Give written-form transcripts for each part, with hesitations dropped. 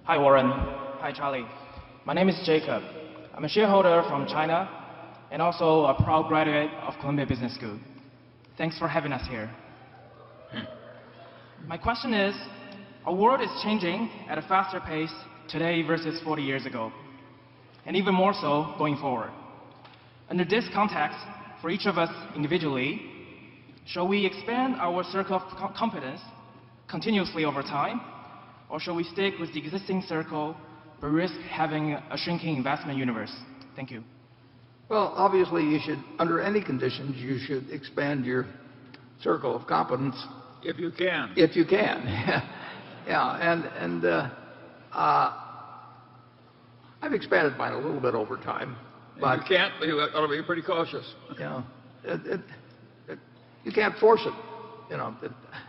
Hi, Warren. Hi, Charlie. My name is Jacob. I'm a shareholder from China and also a proud graduate of Columbia Business School. Thanks for having us here. My question is, our world is changing at a faster pace today versus 40 years ago, and even more so going forward. Under this context, for each of us individually, shall we expand our circle of competence continuously over time, or shall we stick with the existing circle but risk having a shrinking investment universe? Thank you. Well, obviously, you should, under any conditions, you should expand your circle of competence. If you can. If you can. Yeah, I've expanded mine a little bit over time. But you can't, you ought to be pretty cautious. Yeah. You can't force it.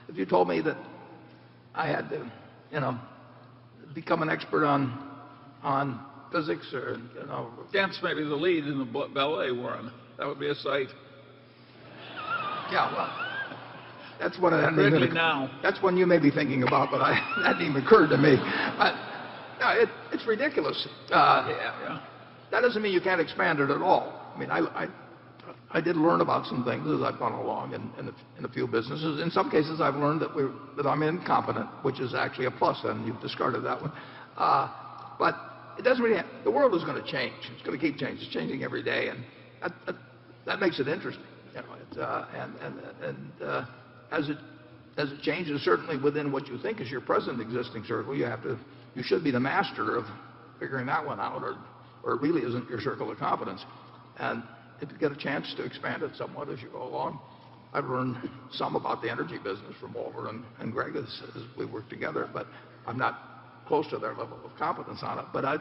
If you told me that I had to, become an expert on physics or, Dance may be the lead in the ballet, Warren. That would be a sight. Yeah, well, that's what that's one you may be thinking about, but that hadn't even occurred to me. No, it's ridiculous. Yeah. That doesn't mean you can't expand it at all. I mean, I did learn about some things as I've gone along in a few businesses. In some cases, I've learned that I'm incompetent, which is actually a plus, and you've discarded that one. But it doesn't really. The world is going to change. It's going to keep changing. It's changing every day, and that makes it interesting. As it changes, certainly within what you think is your present existing circle, you should be the master of figuring that one out, or it really isn't your circle of competence. And if you get a chance to expand it somewhat as you go along, I've learned some about the energy business from Walter and Greg as we work together, but I'm not close to their level of competence on it. But I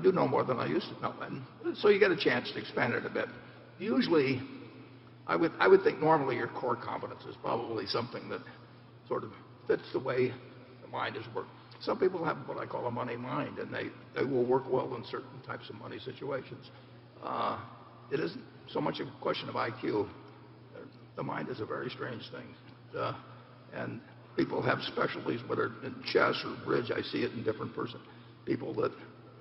do know more than I used to know, and so you get a chance to expand it a bit. Usually, I would think normally your core competence is probably something that sort of fits the way the mind is worked. Some people have what I call a money mind, and they will work well in certain types of money situations. It isn't so much a question of IQ. The mind is a very strange thing. And people have specialties, whether in chess or bridge. I see it in different persons. People that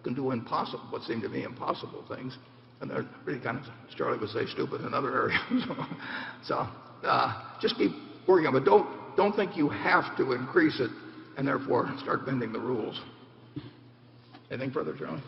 can do what seem to me impossible things, and they're really kind of, as Charlie would say, stupid in other areas. So just keep working on it. But don't think you have to increase it and therefore start bending the rules. Anything further, Charlie?